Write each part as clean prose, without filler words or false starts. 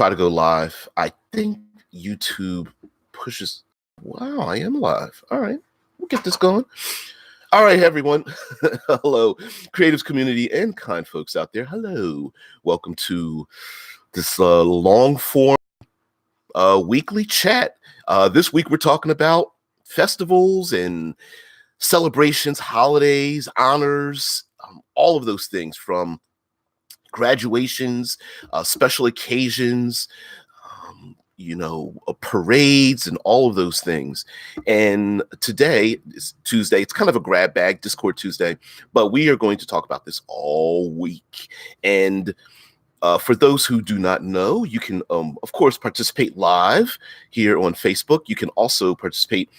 Try to go live. I think YouTube pushes. Wow, I am live. All right, we'll get this going. All right, everyone. Hello, creatives community and kind folks out there. Hello. Welcome to this long form weekly chat. This week we're talking about festivals and celebrations, holidays, honors, all of those things, from graduations, special occasions, parades and all of those things. And today is Tuesday. It's kind of a grab bag, Discord Tuesday, but we are going to talk about this all week. And for those who do not know, you can, of course, participate live here on Facebook. You can also participate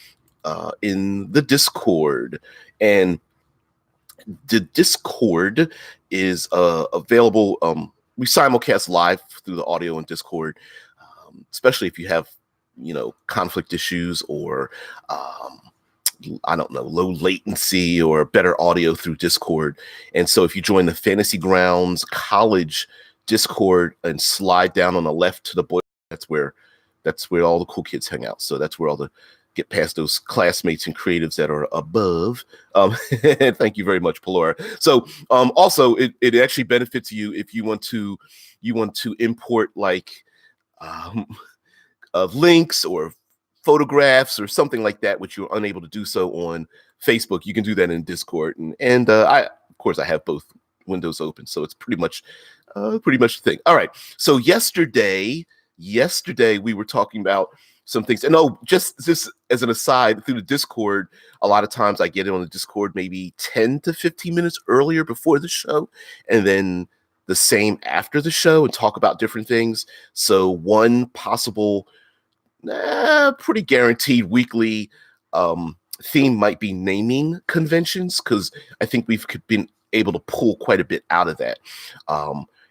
in the Discord. And the Discord is available. We simulcast live through the audio in Discord, especially if you have, conflict issues or, I don't know, low latency or better audio through Discord. And so if you join the Fantasy Grounds College Discord and slide down on the left to the boy, that's where all the cool kids hang out. So that's where get past those classmates and creatives that are above. Thank you very much, Pillar. So also it actually benefits you if you want to import links or photographs or something like that, which you're unable to do so on Facebook. You can do that in Discord. And I have both windows open, so it's pretty much the thing. All right. So yesterday we were talking about some things. And just as an aside, through the Discord, a lot of times I get it on the Discord maybe 10 to 15 minutes earlier before the show, and then the same after the show, and talk about different things. So one possible, pretty guaranteed weekly theme might be naming conventions, because I think we've been able to pull quite a bit out of that.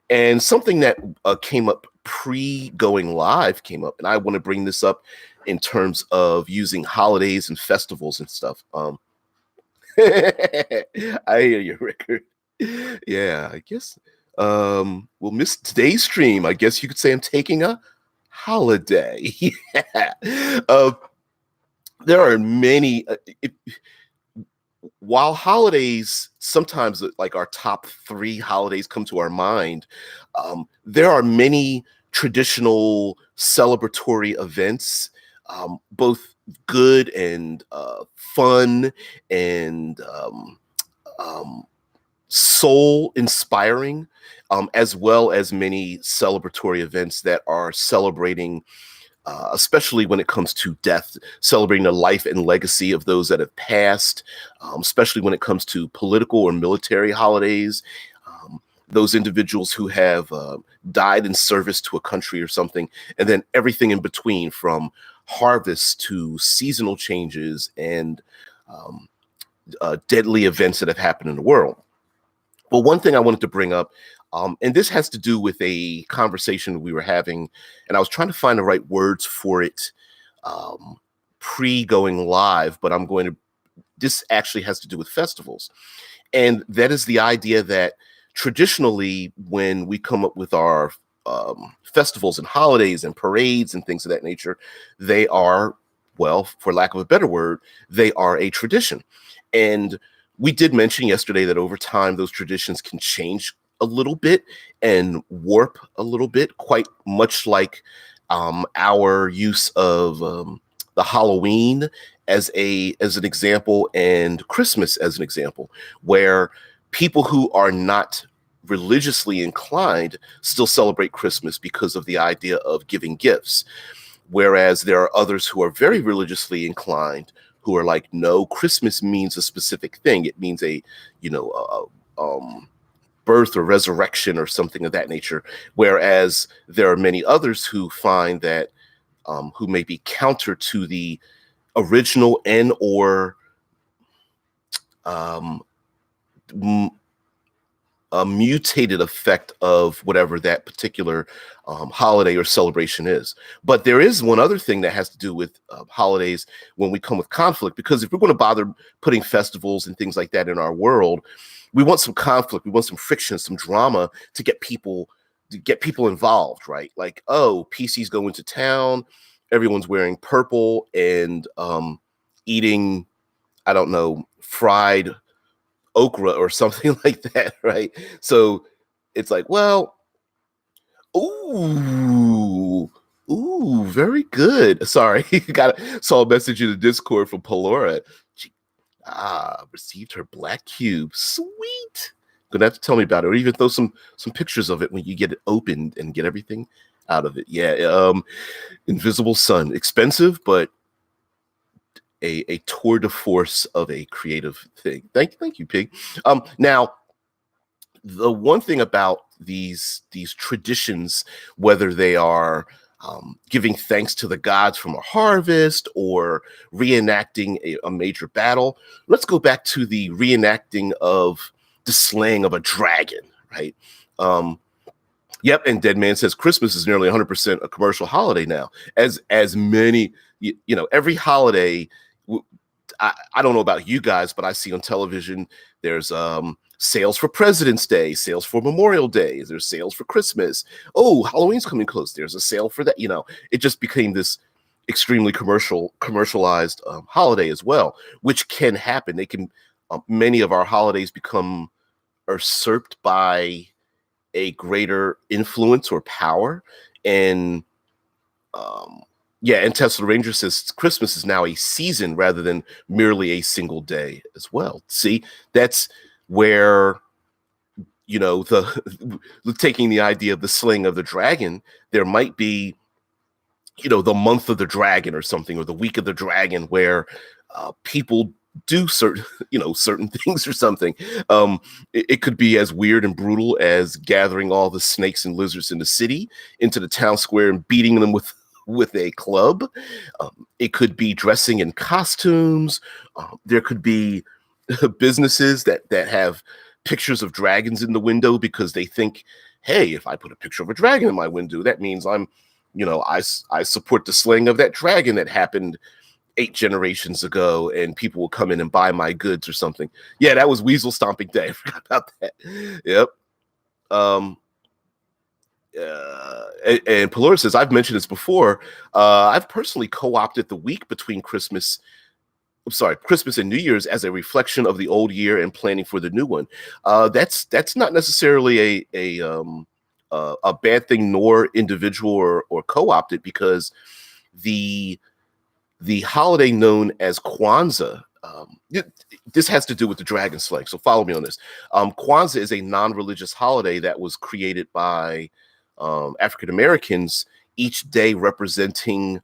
And something that came up pre-going live came up, and I want to bring this up in terms of using holidays and festivals and stuff. I hear you, Rickard. Yeah, I guess we'll miss today's stream. I guess you could say I'm taking a holiday. There are many. While holidays, sometimes like our top 3 holidays come to our mind, there are many traditional celebratory events, both good and fun and soul inspiring, as well as many celebratory events that are celebrating, especially when it comes to death, celebrating the life and legacy of those that have passed, especially when it comes to political or military holidays, those individuals who have died in service to a country or something, and then everything in between, from harvest to seasonal changes and deadly events that have happened in the world. Well, one thing I wanted to bring up, and this has to do with a conversation we were having, and I was trying to find the right words for it pre-going live, but this actually has to do with festivals. And that is the idea that traditionally, when we come up with our festivals and holidays and parades and things of that nature, they are, well, for lack of a better word, they are a tradition. And we did mention yesterday that over time, those traditions can change a little bit and warp a little bit, quite much like our use of the Halloween as an example, and Christmas as an example, where people who are not religiously inclined still celebrate Christmas because of the idea of giving gifts, whereas there are others who are very religiously inclined who are like, no, Christmas means a specific thing. It means a birth or resurrection or something of that nature. Whereas there are many others who find that, who may be counter to the original and or a mutated effect of whatever that particular holiday or celebration is. But there is one other thing that has to do with holidays when we come with conflict, because if we're going to bother putting festivals and things like that in our world, we want some conflict, we want some friction, some drama to get people to get people involved, right? Like, oh, PC's going to town, everyone's wearing purple and eating, I don't know, fried okra or something like that, right? So it's like, well, ooh, ooh, very good. Sorry, saw a message in the Discord from Palora. She received her black cube. Sweet. Gonna have to tell me about it, or even throw some pictures of it when you get it opened and get everything out of it. Yeah, Invisible Sun, expensive, but a tour de force of a creative thing. Thank you, Pig. Now the one thing about these traditions, whether they are giving thanks to the gods from a harvest or reenacting a major battle, let's go back to the reenacting of the slaying of a dragon, right? Yep, and Dead Man says Christmas is nearly 100% a commercial holiday now. As many, every holiday. I don't know about you guys, but I see on television there's sales for President's Day, sales for Memorial Day, there's sales for Christmas. Oh, Halloween's coming close. There's a sale for that. It just became this extremely commercialized holiday as well, which can happen. They can many of our holidays become usurped by a greater influence or power. And and Tesla Ranger says Christmas is now a season rather than merely a single day as well. See, that's where the taking the idea of the slaying of the dragon, there might be the month of the dragon or something, or the week of the dragon, where people do certain things or something. It could be as weird and brutal as gathering all the snakes and lizards in the city into the town square and beating them with a club. It could be dressing in costumes. There could be businesses that have pictures of dragons in the window because they think, hey, if I put a picture of a dragon in my window, that means I support the slaying of that dragon that happened 8 generations ago, and people will come in and buy my goods or something. Yeah, that was Weasel Stomping Day. I forgot about that. Yep. And Pelor says, I've mentioned this before. I've personally co-opted the week between Christmas and New Year's as a reflection of the old year and planning for the new one. That's not necessarily a bad thing, nor individual or co-opted, because the holiday known as Kwanzaa, this has to do with the dragon slaying, so follow me on this. Kwanzaa is a non-religious holiday that was created by African Americans, each day representing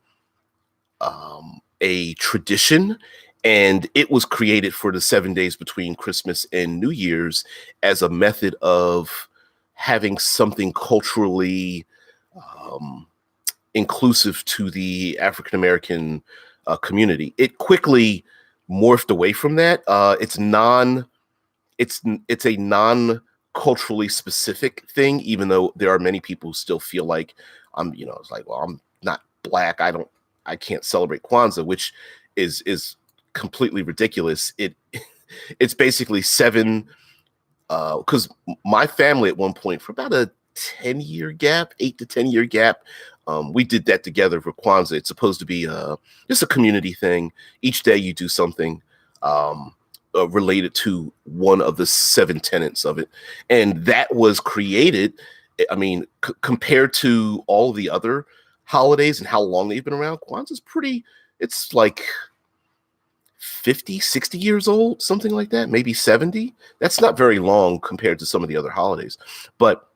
a tradition, and it was created for the 7 days between Christmas and New Year's as a method of having something culturally inclusive to the African American community. It quickly morphed away from that. It's a non-culturally specific thing, even though there are many people who still feel like it's like, well, I'm not black, I can't celebrate Kwanzaa, which is completely ridiculous. It's basically 7, because my family at one point, for about a 10-year gap, 8 to 10 year gap, we did that together for Kwanzaa. It's supposed to be just a community thing. Each day you do something related to one of the 7 tenets of it. And that was created, compared to all the other holidays and how long they've been around, Kwanzaa's it's like 50, 60 years old, something like that, maybe 70. That's not very long compared to some of the other holidays. But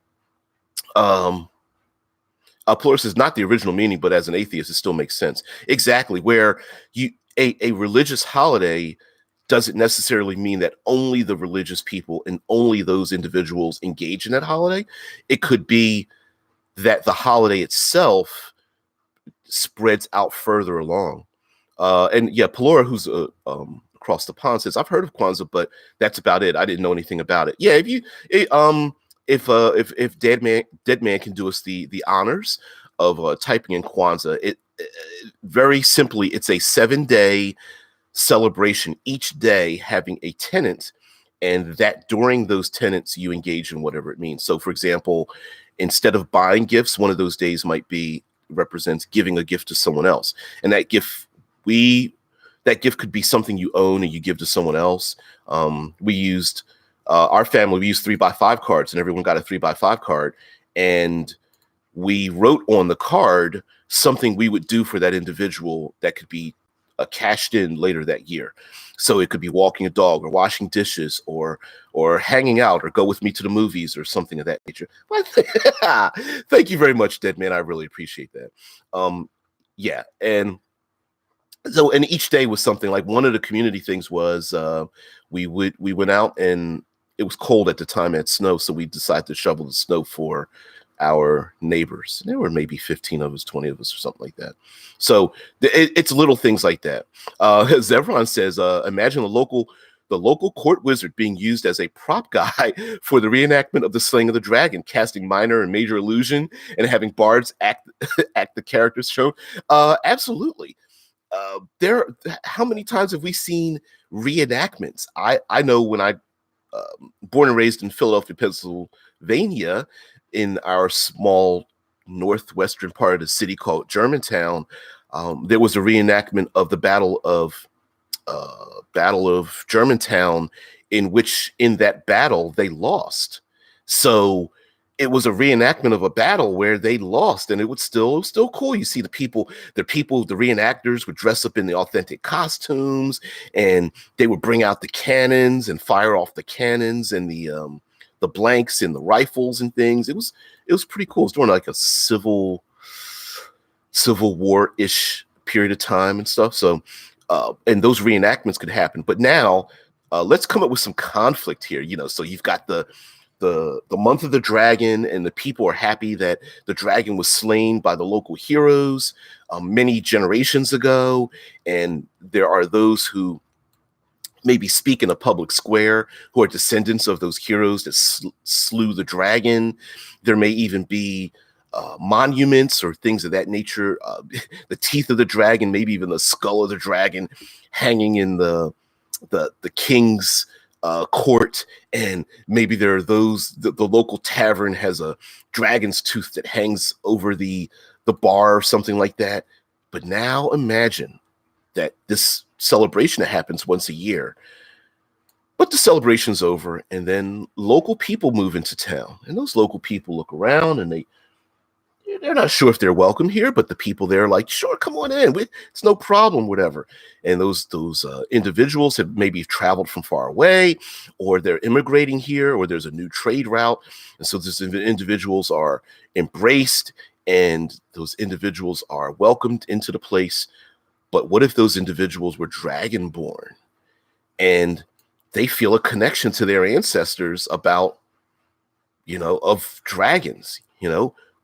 Plurus is not the original meaning, but as an atheist, it still makes sense. Exactly, where a religious holiday doesn't necessarily mean that only the religious people and only those individuals engage in that holiday. It could be that the holiday itself spreads out further along. And yeah, Pelora, who's across the pond, says, I've heard of Kwanzaa, but that's about it. I didn't know anything about it. Yeah, if Dead Man can do us the honors of typing in Kwanzaa, it very simply, it's a 7-day celebration, each day having a tenet, and that during those tenets you engage in whatever it means. So, for example, instead of buying gifts, one of those days might be represents giving a gift to someone else, and we that gift could be something you own and you give to someone else. We used our family. We used 3x5 cards, and everyone got a 3x5 card, and we wrote on the card something we would do for that individual that could be cashed in later that year. So it could be walking a dog or washing dishes or hanging out or go with me to the movies or something of that nature. Thank you very much, Dead Man. I really appreciate that. Yeah. And so, and each day was something. Like one of the community things was we went out, and it was cold at the time, it snowed, so we decided to shovel the snow for our neighbors. There were maybe 15 of us, 20 of us, or something like that. So it's little things like that. Zevron says, imagine the local court wizard being used as a prop guy for the reenactment of the slaying of the dragon, casting minor and major illusion and having bards act act the characters shown. Absolutely. How many times have we seen reenactments? I know when I born and raised in Philadelphia, Pennsylvania, in our small northwestern part of the city called Germantown, there was a reenactment of the Battle of Germantown, in which in that battle they lost. So it was a reenactment of a battle where they lost, and it was still cool. You see the reenactors would dress up in the authentic costumes, and they would bring out the cannons and fire off the cannons and the blanks and the rifles and things. It was pretty cool. It was during like a civil war-ish period of time and stuff. So and those reenactments could happen. But now let's come up with some conflict here. So you've got the month of the dragon, and the people are happy that the dragon was slain by the local heroes many generations ago. And there are those who maybe speak in a public square who are descendants of those heroes that slew the dragon. There may even be monuments or things of that nature, the teeth of the dragon, maybe even the skull of the dragon hanging in the king's court. And maybe there are those, the local tavern has a dragon's tooth that hangs over the bar or something like that. But now imagine that this celebration that happens once a year, but the celebration's over, and then local people move into town, and those local people look around, and they're not sure if they're welcome here, but the people there are like, sure, come on in. It's no problem, whatever. And those individuals have maybe traveled from far away, or they're immigrating here, or there's a new trade route. And so those individuals are embraced, and those individuals are welcomed into the place. But what if those individuals were dragonborn, and they feel a connection to their ancestors about, of dragons?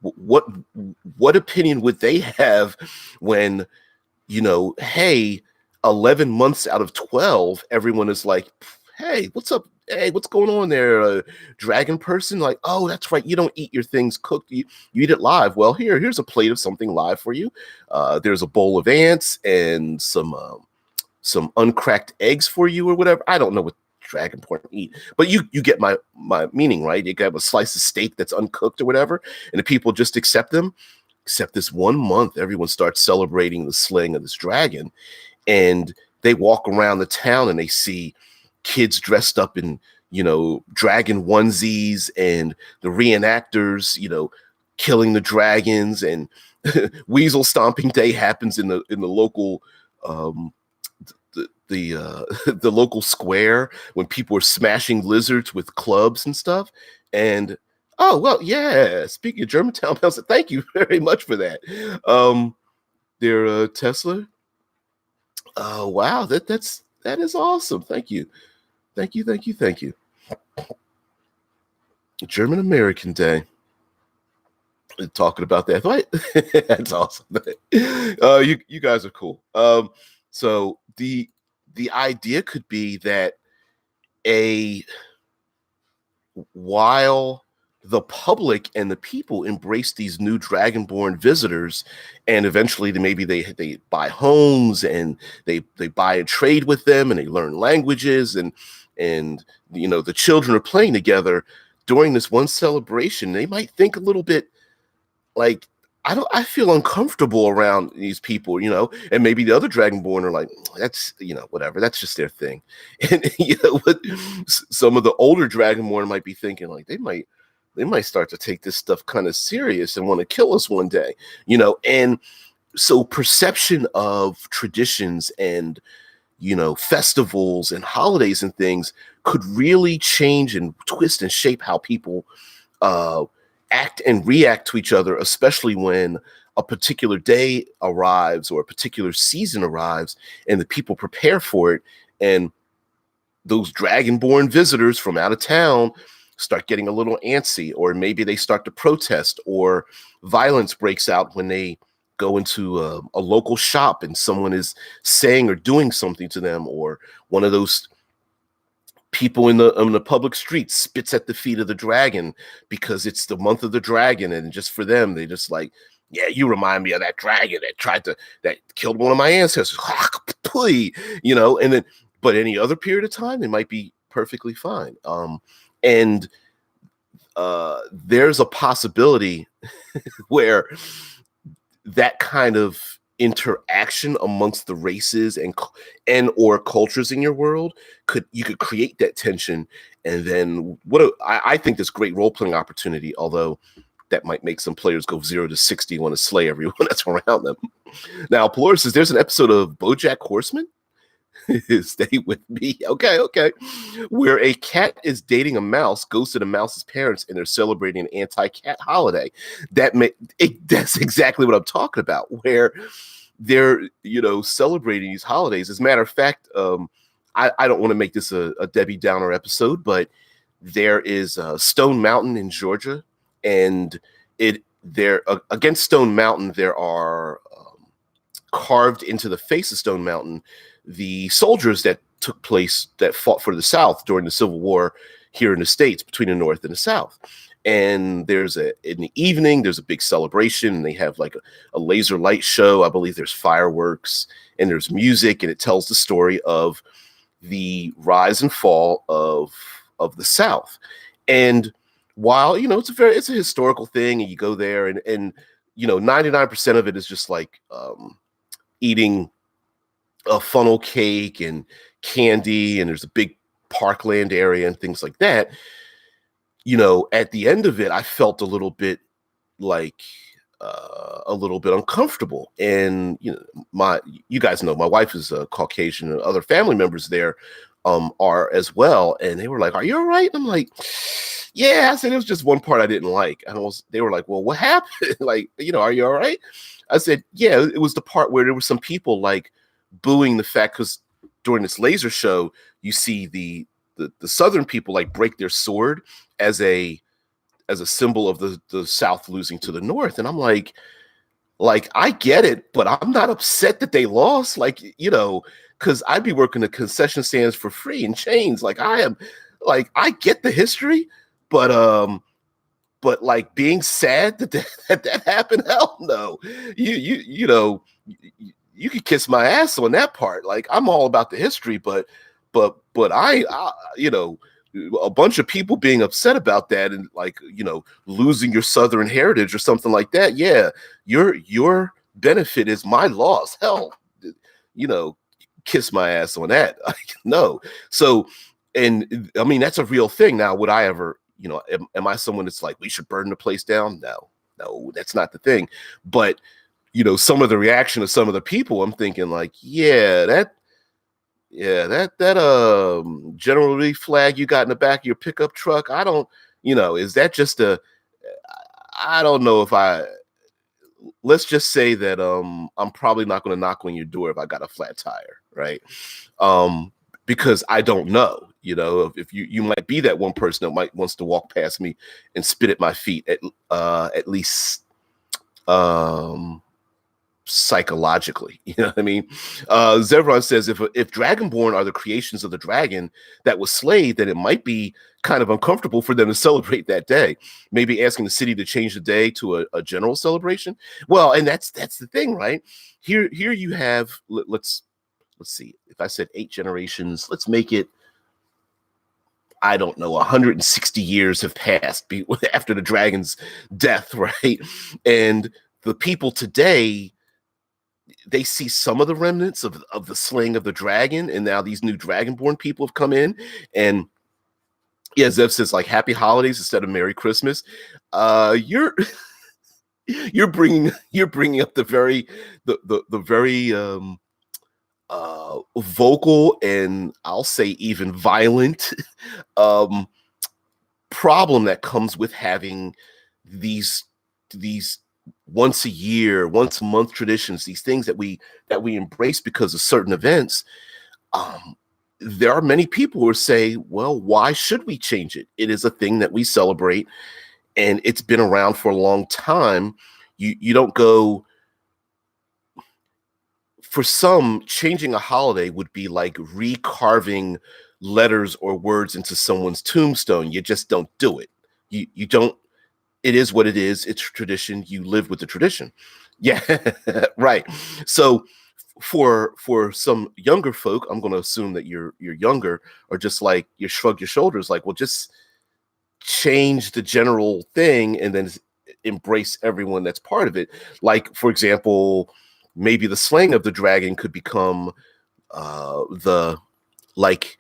What opinion would they have when, hey, 11 months out of 12, everyone is like, hey, what's up? Hey, what's going on there? Dragon person? Like, oh, that's right. You don't eat your things cooked. You eat it live. Well, here's a plate of something live for you. There's a bowl of ants and some uncracked eggs for you or whatever. I don't know what dragonborn eat, but you get my meaning, right? You got a slice of steak that's uncooked or whatever, and the people just accept them. Except this 1 month, everyone starts celebrating the slaying of this dragon, and they walk around the town and they see kids dressed up in, dragon onesies, and the reenactors, killing the dragons, and Weasel Stomping Day happens in the local the local square when people are smashing lizards with clubs and stuff. And oh well, yeah. Speaking of Germantown, thank you very much for that. Their Tesla. Oh wow, that is awesome. Thank you. German American Day. Talking about that, right? That's awesome. You guys are cool. So the idea could be that while the public and the people embrace these new dragonborn visitors, and eventually they buy homes, and they buy and trade with them, and they learn languages, and and the children are playing together during this one celebration. They might think a little bit like, I feel uncomfortable around these people, and maybe the other Dragonborn are like, that's, whatever, that's just their thing. And what some of the older Dragonborn might be thinking, like, they might start to take this stuff kind of serious and want to kill us one day, and so perception of traditions and festivals and holidays and things could really change and twist and shape how people act and react to each other, especially when a particular day arrives or a particular season arrives and the people prepare for it. And those Dragonborn visitors from out of town start getting a little antsy, or maybe they start to protest, or violence breaks out when they go into a local shop and someone is saying or doing something to them, or one of those people in the public streets spits at the feet of the dragon because it's the month of the dragon, and just for them, they just like, yeah, you remind me of that dragon that killed one of my ancestors. And then, but any other period of time, it might be perfectly fine. And there's a possibility where that kind of interaction amongst the races and or cultures in your world you could create that tension. And then I think this great role-playing opportunity, although that might make some players go 0 to 60 want to slay everyone that's around them. Now Pelora says there's an episode of BoJack Horseman. Stay with me. Okay. Where a cat is dating a mouse, goes to the mouse's parents, and they're celebrating an anti-cat holiday. That's exactly what I'm talking about, where they're, celebrating these holidays. As a matter of fact, I don't want to make this a Debbie Downer episode, but there is Stone Mountain in Georgia, and against Stone Mountain, there are carved into the face of Stone Mountain the soldiers that fought for the South during the Civil War here in the States, between the North and the South. And in the evening, there's a big celebration, and they have like a laser light show. I believe there's fireworks and there's music, and it tells the story of the rise and fall of the South. And while, it's a historical thing, and you go there and 99% of it is just like eating a funnel cake and candy, and there's a big parkland area and things like that. At the end of it, I felt a little bit uncomfortable. And you guys know my wife is Caucasian, and other family members there are as well, and they were like, "Are you all right?" And I'm like, "Yeah." I said it was just one part I didn't like, and they were like, "Well, what happened?" Like, are you all right? I said, "Yeah." It was the part where there were some people like booing the fact, because during this laser show, you see the Southern people like break their sword as a symbol of the South losing to the North. And I'm like, I get it, but I'm not upset that they lost. Because I'd be working the concession stands for free in chains. I get the history, but like being sad that happened, hell no. You could kiss my ass on that part. Like, I'm all about the history, but I a bunch of people being upset about that, and losing your Southern heritage or something like that. Yeah, your benefit is my loss. Hell, kiss my ass on that. No. So, and I mean, that's a real thing. Now, would I ever, am I someone that's like, we should burn the place down? No, that's not the thing. But some of the reaction of some of the people, I'm thinking like, that General Lee flag you got in the back of your pickup truck, I don't, is that just I don't know if let's just say that I'm probably not going to knock on your door if I got a flat tire, right? Because I don't know, if you might be that one person that might wants to walk past me and spit at my feet at least psychologically, you know what I mean? Zevron says if Dragonborn are the creations of the dragon that was slayed, then it might be kind of uncomfortable for them to celebrate that day. Maybe asking the city to change the day to a general celebration. Well, and that's the thing, right? Here you have, let's see. If I said 8 generations, let's make it I don't know, 160 years have passed after the dragon's death, right? And the people today, they see some of the remnants of the slaying of the dragon, and now these new dragonborn people have come in, and yeah, Zev says like happy holidays instead of Merry Christmas. You're you're bringing up the very vocal, and I'll say even violent um problem that comes with having these once a year, once a month traditions, these things that we embrace because of certain events. um there are many people who say, well, why should we change it? It is a thing that we celebrate, and it's been around for a long time. You don't go, for some, changing a holiday would be like recarving letters or words into someone's tombstone. You just don't do it. You don't. It is what it is. It's tradition. You live with the tradition. Yeah, right. So for some younger folk, I'm going to assume that you're younger, or just like you shrug your shoulders, like, well, just change the general thing and then embrace everyone that's part of it. Like, for example, maybe the slaying of the dragon could become the like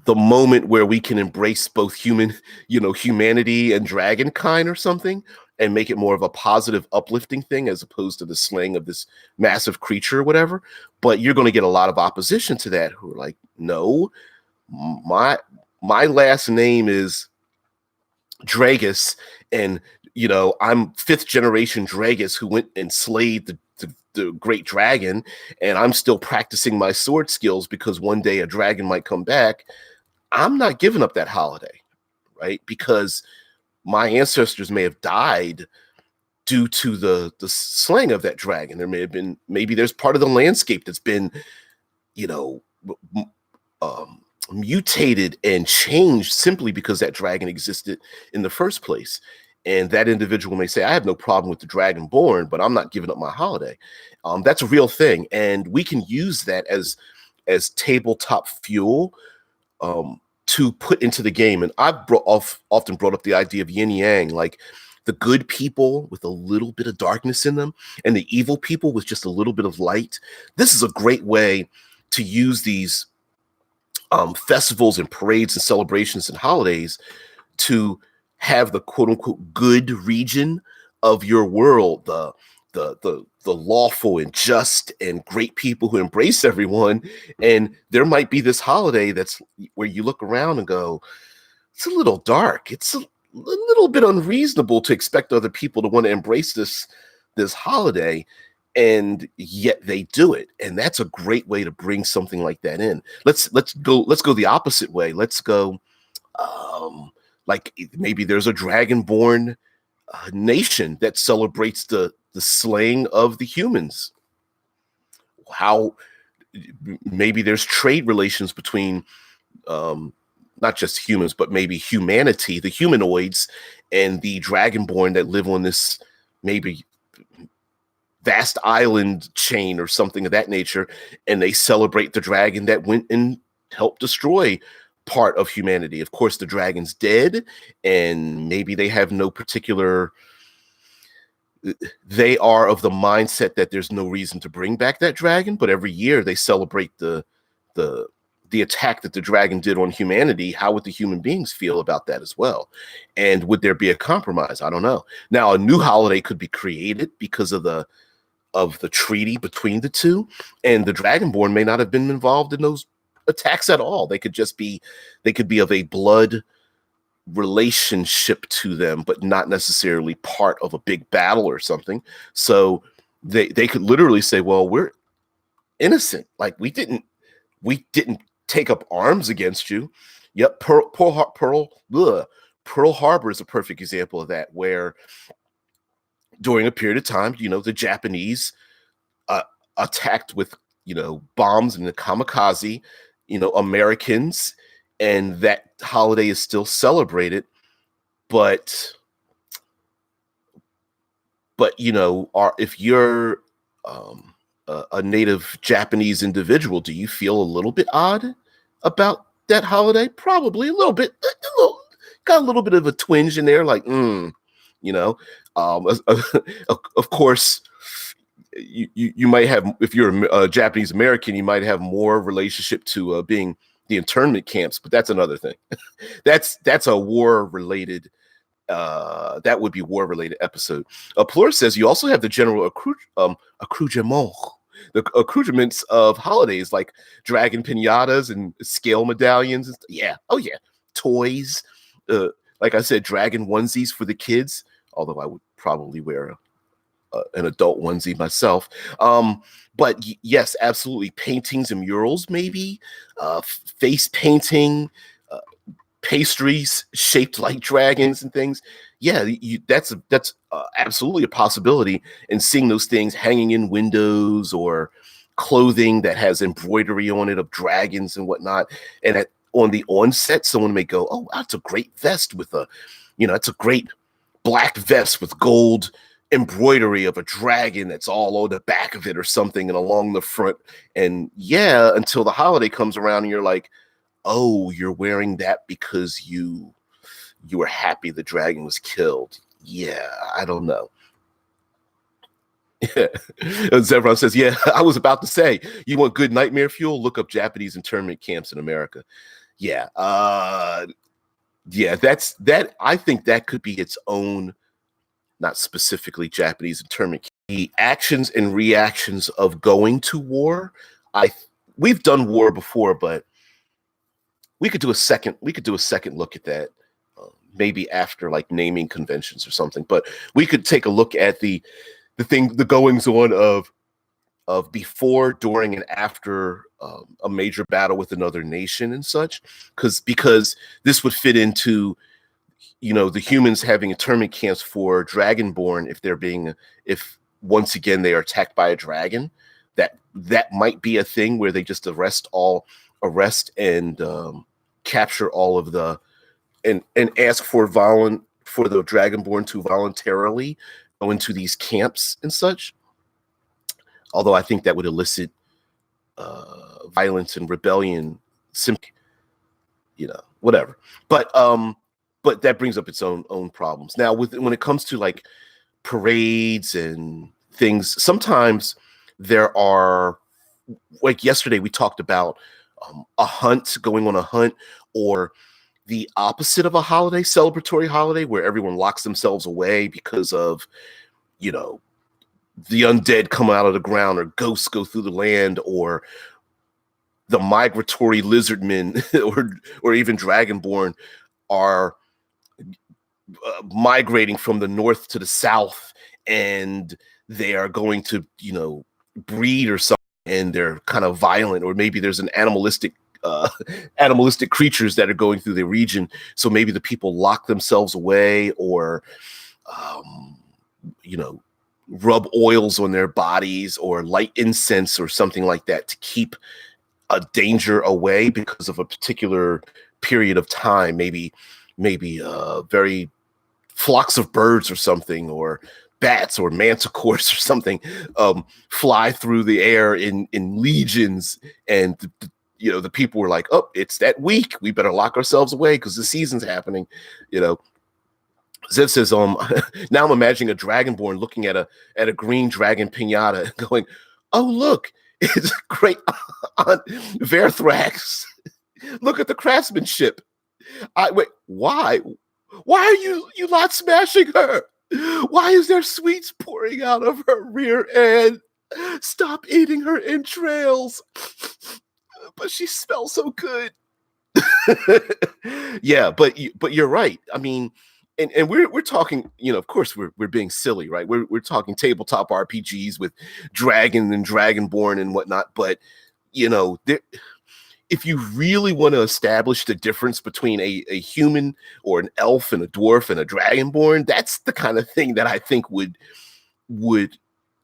the moment where we can embrace both humanity and dragon kind or something, and make it more of a positive, uplifting thing as opposed to the slaying of this massive creature or whatever. But you're going to get a lot of opposition to that who are like, no, my my last name is Dragus, and I'm fifth generation Dragus who went and slayed the great dragon, and I'm still practicing my sword skills because one day a dragon might come back. I'm not giving up that holiday, right? Because my ancestors may have died due to the slaying of that dragon. There may have been, maybe there's part of the landscape that's been, you know, um, mutated and changed simply because that dragon existed in the first place. And that individual may say, I have no problem with the dragon born, but I'm not giving up my holiday. That's a real thing. And we can use that as tabletop fuel, to put into the game. And I've often brought up the idea of yin yang, like the good people with a little bit of darkness in them, and the evil people with just a little bit of light. This is a great way to use these festivals and parades and celebrations and holidays to have the quote unquote good region of your world, the lawful and just and great people who embrace everyone. And there might be this holiday that's where you look around and go, it's a little dark. It's a little bit unreasonable to expect other people to want to embrace this holiday, and yet they do it. And that's a great way to bring something like that in. Let's go the opposite way. Let's go, like, maybe there's a dragonborn nation that celebrates the slaying of the humans. How maybe there's trade relations between, not just humans, but maybe humanity, the humanoids, and the dragonborn that live on this maybe vast island chain or something of that nature, and they celebrate the dragon that went and helped destroy part of humanity. Of course, the dragon's dead, and maybe they have no particular, they are of the mindset that there's no reason to bring back that dragon, but every year they celebrate the attack that the dragon did on humanity. How would the human beings feel about that as well? And would there be a compromise? I don't know. Now, a new holiday could be created because of the treaty between the two, and the dragonborn may not have been involved in those attacks at all. They could be of a blood relationship to them, but not necessarily part of a big battle or something. So they could literally say, well, we're innocent. Like, we didn't take up arms against you. Yep. Pearl Harbor is a perfect example of that, where during a period of time, the Japanese uh, attacked with, bombs and the kamikaze, Americans, and that holiday is still celebrated. But if you're a native Japanese individual, do you feel a little bit odd about that holiday? Probably a little bit, got a little bit of a twinge in there, like, you know. Of course, you might have, if you're a Japanese American, you might have more relationship to being the internment camps, but that's another thing. That's a war related. That would be war related episode. Plur says you also have the general accoutrement, the accoutrements of holidays like dragon pinatas and scale medallions. And yeah, oh yeah, toys. Like I said, dragon onesies for the kids. Although I would probably wear an adult onesie myself. But yes, absolutely, paintings and murals, maybe face painting. Pastries shaped like dragons and things. Yeah, that's absolutely a possibility. And seeing those things hanging in windows or clothing that has embroidery on it of dragons and whatnot. And on the onset, someone may go, "Oh, that's a great vest with it's a great black vest with gold embroidery of a dragon that's all on the back of it or something and along the front." And yeah, until the holiday comes around and you're like, oh, you're wearing that because you were happy the dragon was killed. Yeah, I don't know. Yeah. Zevron says, yeah, I was about to say, you want good nightmare fuel? Look up Japanese internment camps in America. Yeah. That. I think that could be its own, not specifically Japanese internment camp. The actions and reactions of going to war. We've done war before, but we could do a second look at that, maybe after like naming conventions or something. But we could take a look at the goings on of before, during, and after a major battle with another nation and such, because this would fit into the humans having internment camps for Dragonborn if once again they are attacked by a dragon. That might be a thing where they just arrest and capture all of the and ask for the Dragonborn to voluntarily go into these camps and such. Although I think that would elicit violence and rebellion, simply, whatever. But that brings up its own problems. Now, when it comes to like parades and things, sometimes there are, like yesterday we talked about going on a hunt, or the opposite of a celebratory holiday where everyone locks themselves away because of the undead come out of the ground, or ghosts go through the land, or the migratory lizardmen or even Dragonborn are migrating from the north to the south, and they are going to breed or something, and they're kind of violent, or maybe there's an animalistic creatures that are going through the region, so maybe the people lock themselves away, or rub oils on their bodies or light incense or something like that to keep a danger away because of a particular period of time, maybe very flocks of birds or something, or bats or manticores or something fly through the air in legions, and the people were like, oh, it's that week, we better lock ourselves away because the season's happening. Zev says, now I'm imagining a Dragonborn looking at a green dragon pinata and going, oh, look, it's great Aunt Verthrax. Look at the craftsmanship. Wait, why? Why are you lot smashing her? Why is there sweets pouring out of her rear end? Stop eating her entrails. But she smells so good. Yeah, but you're right. I mean, and we're talking, of course we're being silly, right? We're talking tabletop RPGs with dragon and dragonborn and whatnot, but if you really want to establish the difference between a human or an elf and a dwarf and a dragonborn, that's the kind of thing that I think would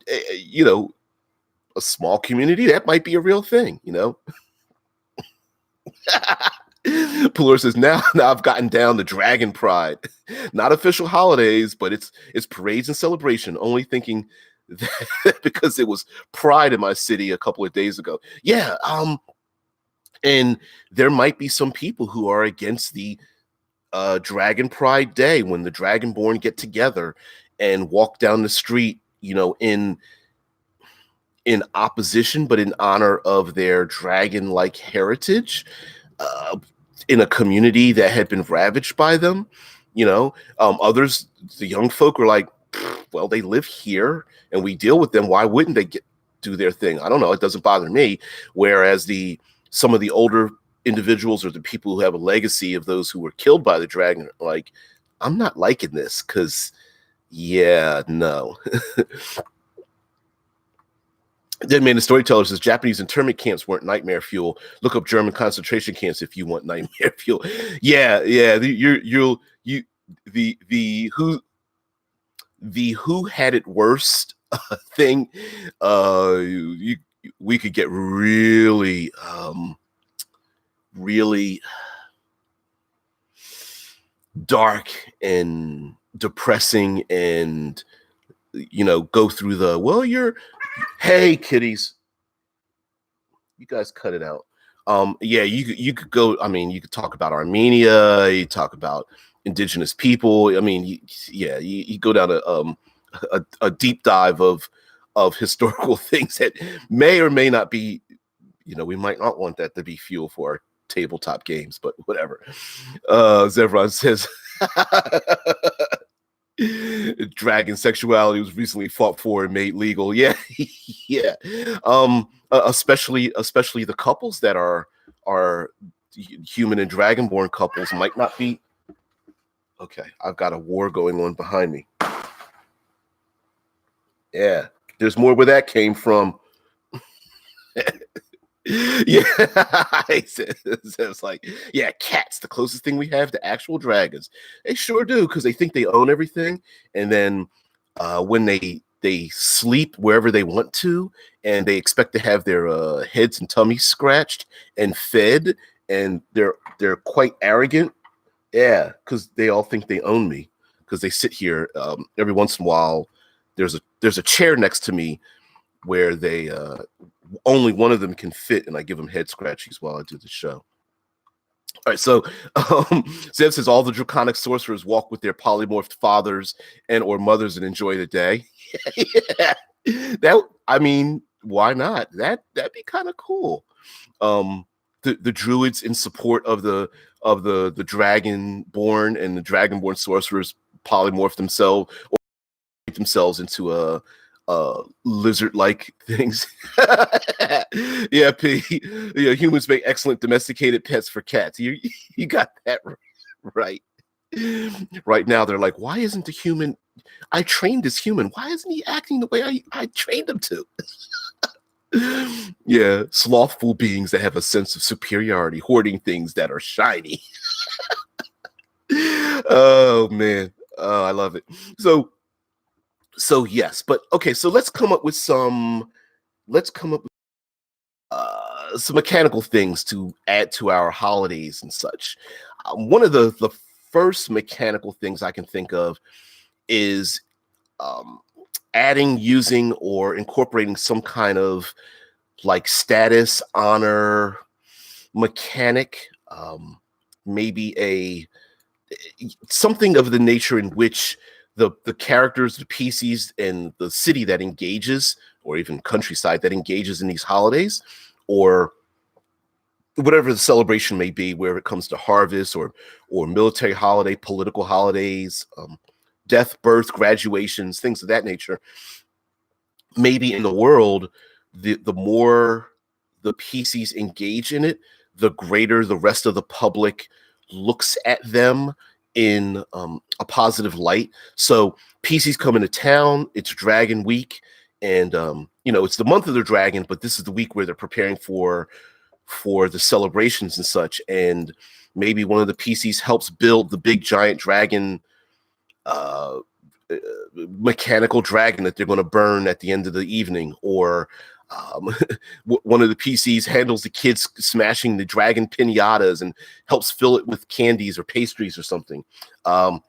a small community, that might be a real thing, Plur says, now I've gotten down to dragon pride. Not official holidays, but it's parades and celebration. Only thinking that because it was pride in my city a couple of days ago. Yeah, And there might be some people who are against the Dragon Pride Day, when the Dragonborn get together and walk down the street, in opposition, but in honor of their dragon-like heritage, uh, in a community that had been ravaged by them. Others, the young folk, are like, well, they live here and we deal with them. Why wouldn't they do their thing? I don't know. It doesn't bother me. Whereas some of the older individuals, or the people who have a legacy of those who were killed by the dragon, are like, I'm not liking this, because, yeah, no. Dead Man the Storyteller says Japanese internment camps weren't nightmare fuel. Look up German concentration camps if you want nightmare fuel. Yeah. The who had it worst thing. We could get really, really dark and depressing, and go through hey kitties, you guys cut it out. Yeah, you could go. I mean, you could talk about Armenia, you talk about indigenous people. I mean, you go down a deep dive of historical things that may or may not be, we might not want that to be fuel for our tabletop games, but whatever. Zevron says dragon sexuality was recently fought for and made legal. Yeah. Yeah. Especially the couples that are human and dragonborn couples might not be. Okay, I've got a war going on behind me. Yeah, there's more where that came from. Yeah, it's like, yeah, cats, the closest thing we have to actual dragons. They sure do, because they think they own everything, and then when they sleep wherever they want to, and they expect to have their heads and tummies scratched and fed, and they're quite arrogant. Yeah, because they all think they own me, because they sit here every once in a while. There's a chair next to me where they only one of them can fit, and I give them head scratchies while I do the show. All right, so Zev says all the draconic sorcerers walk with their polymorphed fathers and or mothers and enjoy the day. Yeah. That, I mean, why not? That'd be kind of cool. The druids in support of the dragonborn, and the dragonborn sorcerers polymorph themselves into a lizard-like things. Yeah, P. Yeah, humans make excellent domesticated pets for cats. You got that right. Right now, they're like, why isn't the human I trained this human? Why isn't he acting the way I trained him to? Yeah, slothful beings that have a sense of superiority, hoarding things that are shiny. Oh man, oh, I love it. So yes, but okay. So let's come up with some mechanical things to add to our holidays and such. One of the first mechanical things I can think of is adding, using, or incorporating some kind of like status, honor mechanic, maybe something of the nature in which the characters, the PCs, and the city that engages, or even countryside that engages in these holidays, or whatever the celebration may be, where it comes to harvest or military holiday, political holidays, death, birth, graduations, things of that nature. Maybe in the world, the more the PCs engage in it, the greater the rest of the public looks at them in a positive light. So PCs come into town, it's Dragon Week, and it's the month of the dragon, but this is the week where they're preparing for the celebrations and such. And maybe one of the PCs helps build the big giant dragon, mechanical dragon that they're going to burn at the end of the evening, or one of the PCs handles the kids smashing the dragon piñatas and helps fill it with candies or pastries or something. Of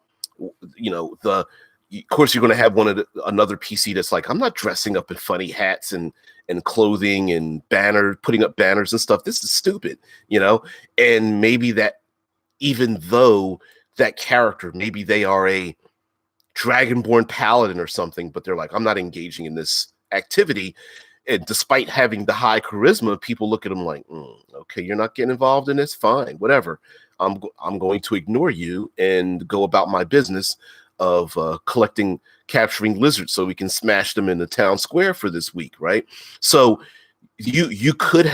course, you're going to have another PC that's like, I'm not dressing up in funny hats and and clothing and putting up banners and stuff. This is stupid, you know? And maybe that, even though that character, maybe they are a dragonborn paladin or something, but they're like, I'm not engaging in this activity. And despite having the high charisma, people look at them like, okay, you're not getting involved in this, fine, whatever. I'm going to ignore you and go about my business of capturing lizards so we can smash them in the town square for this week, right? So you could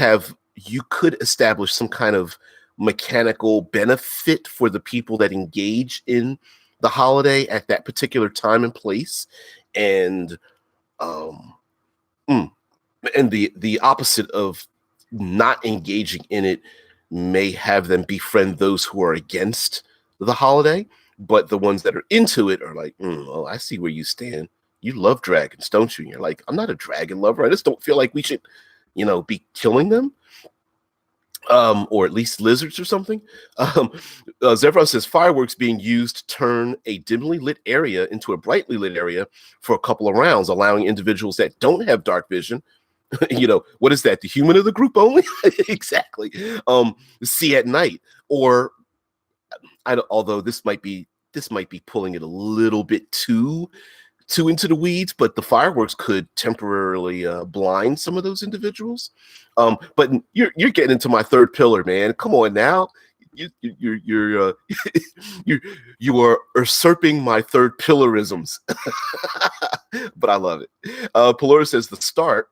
establish some kind of mechanical benefit for the people that engage in the holiday at that particular time and place, and the opposite of not engaging in it may have them befriend those who are against the holiday, but the ones that are into it are like, well, I see where you stand. You love dragons, don't you? And you're like, I'm not a dragon lover. I just don't feel like we should, be killing them. Or at least lizards or something. Zevron says fireworks being used to turn a dimly lit area into a brightly lit area for a couple of rounds, allowing individuals that don't have dark vision, what is that? The human of the group only? Exactly. See at night. Or although this might be pulling it a little bit too into the weeds, but the fireworks could temporarily blind some of those individuals. But you're getting into my third pillar, man. Come on now, you are usurping my third pillarisms. But I love it. Pelora says the start,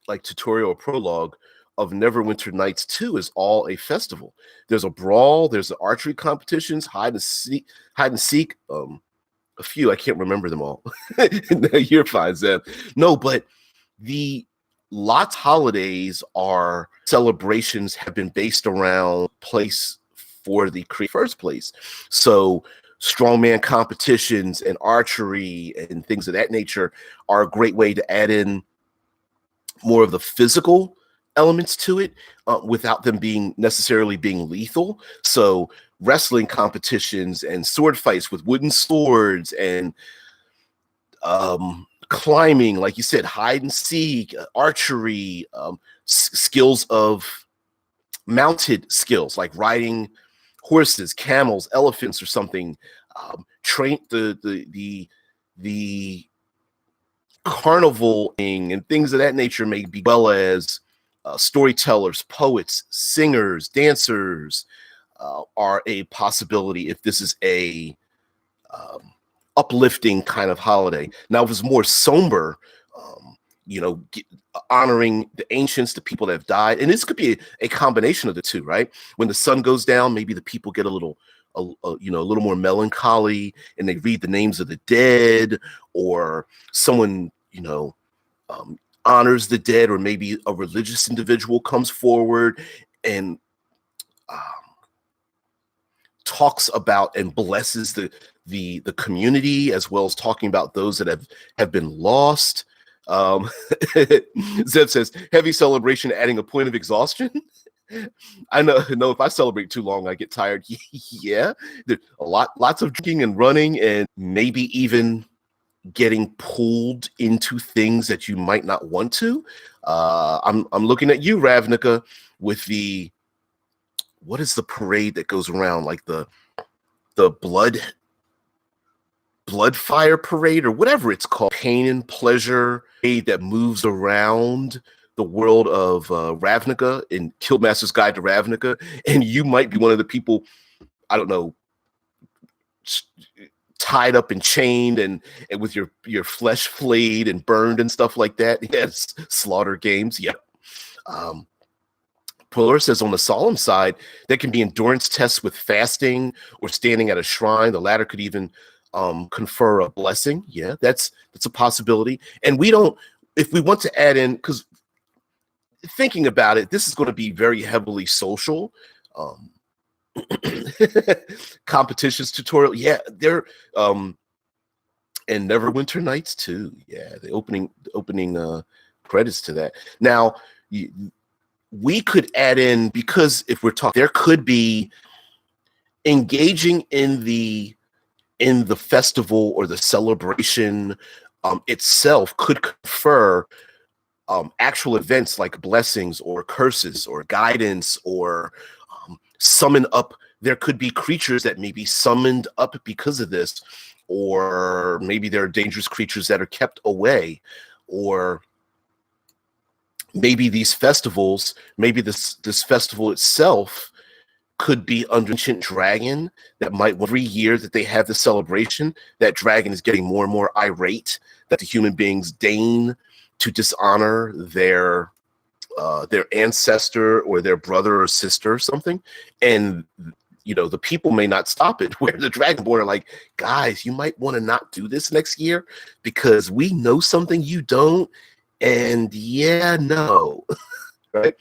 like tutorial or prologue, of Neverwinter Nights 2 is all a festival. There's a brawl, there's the archery competitions, hide and seek. A few, I can't remember them all. No, you're fine, Zeb. No, but the lots holidays are celebrations have been based around place for the first place. So strongman competitions and archery and things of that nature are a great way to add in more of the physical elements to it without them necessarily being lethal. So wrestling competitions and sword fights with wooden swords and climbing, like you said, hide and seek, archery, skills of mounted skills like riding horses, camels, elephants, or something. Train the carnival and things of that nature, maybe, well as storytellers, poets, singers, dancers are a possibility if this is a uplifting kind of holiday. Now, if it's more somber, honoring the ancients, the people that have died, and this could be a combination of the two, right? When the sun goes down, maybe the people get a little more melancholy, and they read the names of the dead, or someone honors the dead, or maybe a religious individual comes forward and talks about and blesses the community, as well as talking about those that have been lost. Zev says heavy celebration, adding a point of exhaustion. I know if I celebrate too long, I get tired. Yeah, there's lots of drinking and running, and maybe even getting pulled into things that you might not want to. I'm looking at you, Ravnica, with what is the parade that goes around, like the blood fire parade, or whatever it's called, pain and pleasure parade that moves around the world of Ravnica in Killmaster's Guide to Ravnica, and you might be one of the people, I don't know, tied up and chained and with your flesh flayed and burned and stuff like that. Yes, slaughter games. Yeah. Polar says on the solemn side, there can be endurance tests with fasting or standing at a shrine. The latter could even confer a blessing. Yeah, that's a possibility. And if we want to add in, because thinking about it, this is going to be very heavily social. Competitions, tutorial. Yeah, they're and Neverwinter Nights too. Yeah, the opening credits to that. Now, we could add in, because if we're talking, there could be engaging in the festival or the celebration itself could confer actual events like blessings or curses or guidance or summon up. There could be creatures that may be summoned up because of this, or maybe there are dangerous creatures that are kept away, or maybe these festivals, maybe this festival itself could be under ancient dragon that might every year that they have the celebration, that dragon is getting more and more irate that the human beings deign to dishonor their ancestor or their brother or sister or something. And the people may not stop it, where the dragonborn are like, guys, you might want to not do this next year because we know something you don't. And no. Right.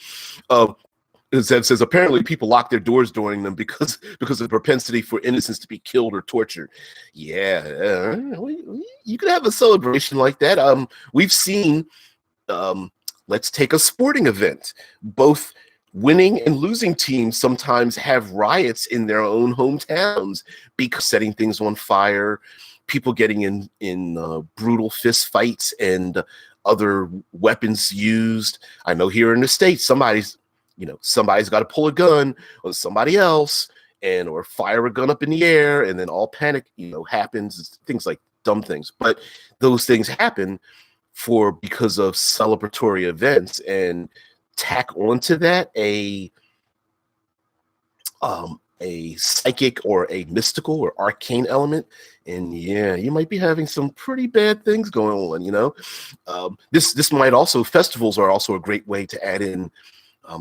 Zeb says apparently people lock their doors during them because of the propensity for innocents to be killed or tortured. Yeah, you could have a celebration like that. We've seen. Let's take a sporting event. Both winning and losing teams sometimes have riots in their own hometowns because setting things on fire, people getting in brutal fist fights and other weapons used. I know here in the States, somebody's got to pull a gun on somebody else or fire a gun up in the air, and then all panic, happens, things like dumb things. But those things happen because of celebratory events, and tack onto that a psychic or a mystical or arcane element, and you might be having some pretty bad things going on. This might also, festivals are also a great way to add in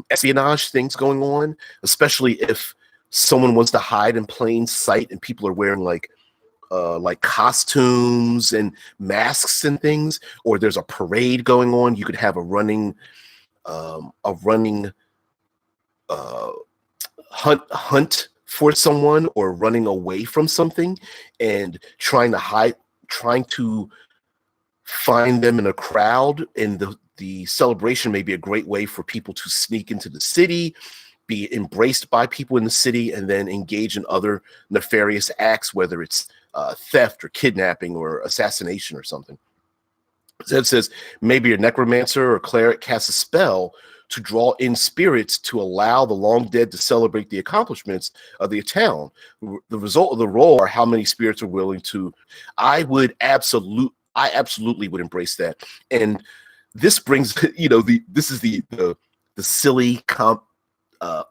espionage things going on, especially if someone wants to hide in plain sight and people are wearing like costumes and masks and things, or there's a parade going on. You could have a running hunt for someone, or running away from something and trying to find them in a crowd. And the celebration may be a great way for people to sneak into the city, be embraced by people in the city, and then engage in other nefarious acts, whether it's theft or kidnapping or assassination or something. Zeb says maybe a necromancer or cleric casts a spell to draw in spirits to allow the long dead to celebrate the accomplishments of the town. The result of the role are how many spirits are willing to. I absolutely would embrace that. And this brings, this is the silly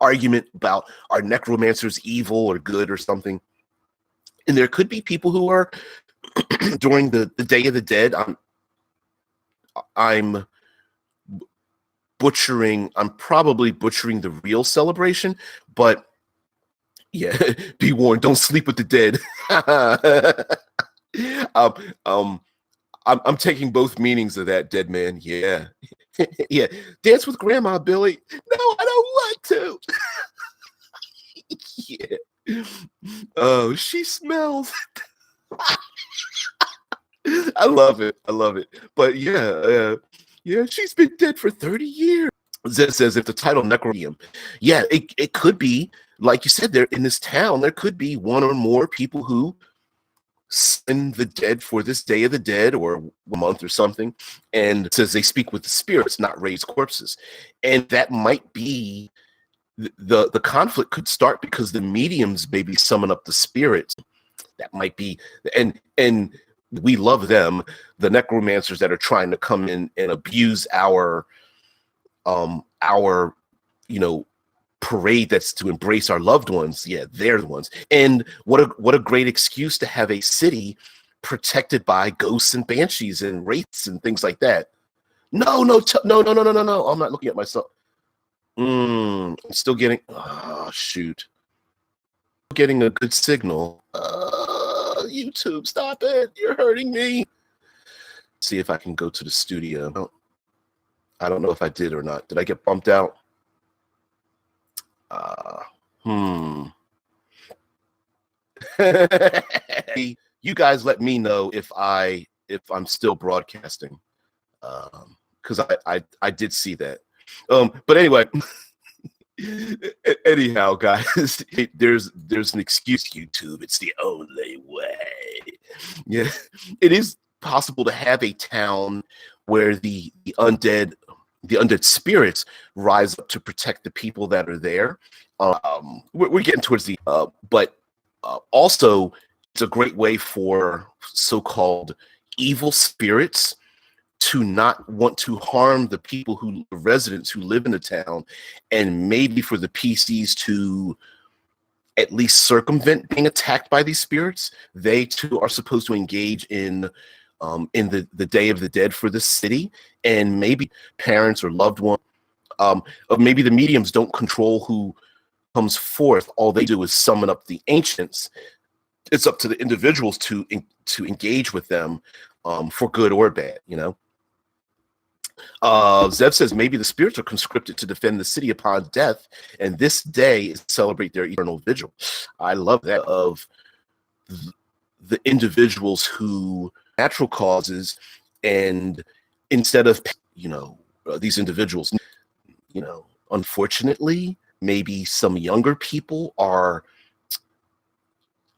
argument about, are necromancers evil or good or something? And there could be people who are during the Day of the Dead. I'm probably butchering the real celebration, but yeah, be warned, don't sleep with the dead. I'm taking both meanings of that, dead man. Yeah. Yeah. Dance with grandma, Billy. No, I don't want to. Yeah. Oh, she smells. I love it. But yeah, she's been dead for 30 years. Zed says if the title Necromancer, it could be, like you said, there in this town, there could be one or more people who send the dead for this Day of the Dead or a month or something, and it says they speak with the spirits, not raise corpses. And that might be the conflict could start because the mediums maybe summon up the spirits. That might be, and we love them, the necromancers that are trying to come in and abuse our parade that's to embrace our loved ones. Yeah, they're the ones. And what a great excuse to have a city protected by ghosts and banshees and wraiths and things like that. No. I'm not looking at myself. I'm still getting. Oh shoot. Getting a good signal. YouTube, stop it! You're hurting me. See if I can go to the studio. I don't know if I did or not. Did I get bumped out? You guys let me know if I'm still broadcasting, because I did see that. But anyway, anyhow, guys, there's an excuse, YouTube. It's the only way. Yeah, it is possible to have a town where the undead the undead spirits rise up to protect the people that are there. We're getting towards the but also it's a great way for so-called evil spirits to not want to harm the people the residents who live in the town, and maybe for the PCs to at least circumvent being attacked by these spirits. They too are supposed to engage in the Day of the Dead for the city, and maybe parents or loved one, or maybe the mediums don't control who comes forth. All they do is summon up the ancients. It's up to the individuals to engage with them, for good or bad, you know. Zev says maybe the spirits are conscripted to defend the city upon death, and this day is to celebrate their eternal vigil. I love that, of the individuals who natural causes, and instead of, you know, these individuals, you know, unfortunately, maybe some younger people are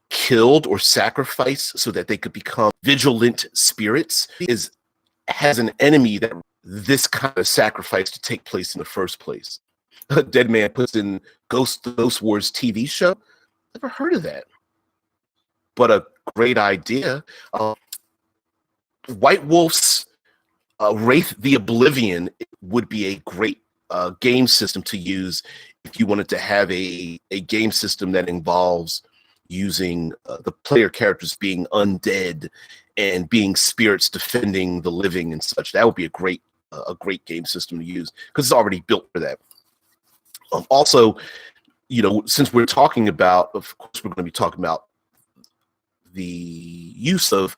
killed or sacrificed so that they could become vigilant spirits, has an enemy that this kind of sacrifice to take place in the first place. Dead Man puts in Ghost Wars TV show. Never heard of that, but a great idea. White Wolf's Wraith the Oblivion would be a great game system to use if you wanted to have a game system that involves using the player characters being undead and being spirits defending the living and such. That would be a great game system to use, because it's already built for that. Also, you know, since we're talking about, of course, we're going to be talking about the use of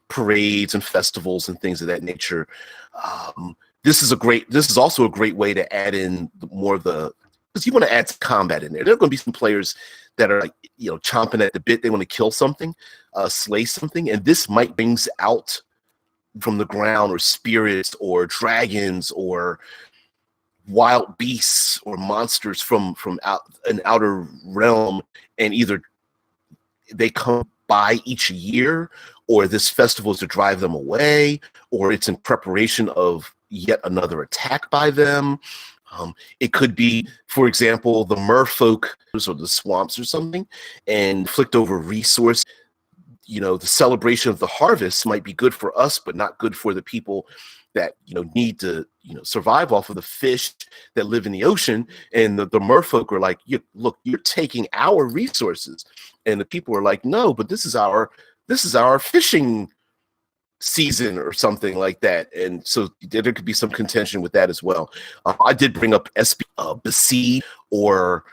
parades and festivals and things of that nature. This is also a great way to add in more of the, because you want to add some combat in there. There are going to be some players that are, like, you know, chomping at the bit. They want to kill something, slay something, and this might brings out from the ground or spirits or dragons or wild beasts or monsters from out an outer realm, and either they come by each year, or this festival is to drive them away, or it's in preparation of yet another attack by them. It could be, for example, the merfolk or the swamps or something, and flicked over resource. You know, the celebration of the harvest might be good for us, but not good for the people that, you know, need to, you know, survive off of the fish that live in the ocean. And the merfolk are like, look, you're taking our resources. And the people are like, no, but this is our fishing season or something like that. And so there could be some contention with that as well. I did bring up Besiege, or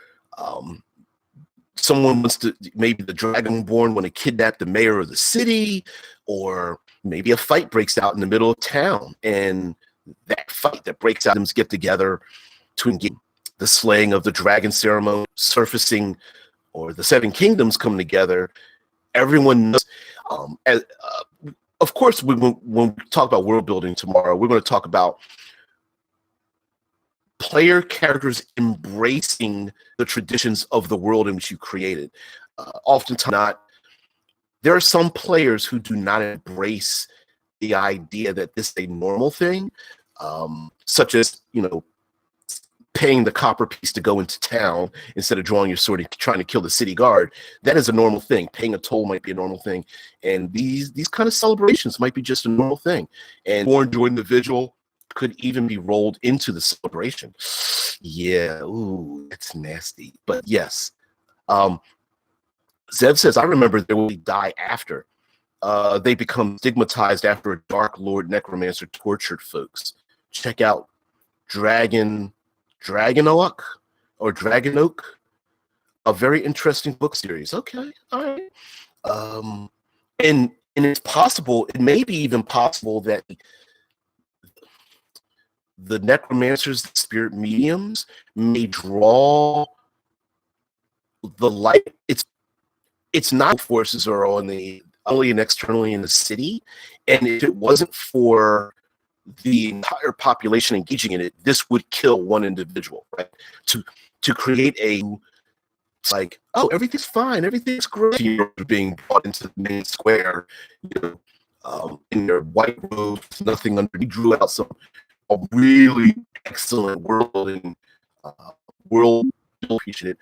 someone wants to, maybe the Dragonborn want to kidnap the mayor of the city, or maybe a fight breaks out in the middle of town, and that fight that breaks out, them get together to engage. The slaying of the dragon ceremony, surfacing, or the Seven Kingdoms come together. Everyone knows. Of course, when we talk about world building tomorrow, we're going to talk about player characters embracing the traditions of the world in which you created. Oftentimes, there are some players who do not embrace the idea that this is a normal thing, such as, you know, paying the copper piece to go into town instead of drawing your sword and trying to kill the city guard. That is a normal thing. Paying a toll might be a normal thing, and these kind of celebrations might be just a normal thing. And more enjoying the vigil could even be rolled into the celebration. Yeah, ooh, that's nasty. But yes, Zev says, I remember they will die after. They become stigmatized after a Dark Lord Necromancer tortured folks. Check out Dragon Oak, a very interesting book series. Okay, all right. And it's possible, it may be even possible that the necromancers, the spirit mediums, may draw the light. It's not forces are only and externally in the city, and if it wasn't for the entire population engaging in it, this would kill one individual, right? To create it's like, oh, everything's fine, everything's great. You're being brought into the main square, you know, in their white robes, nothing under. He drew out some a really excellent world building, world appreciated.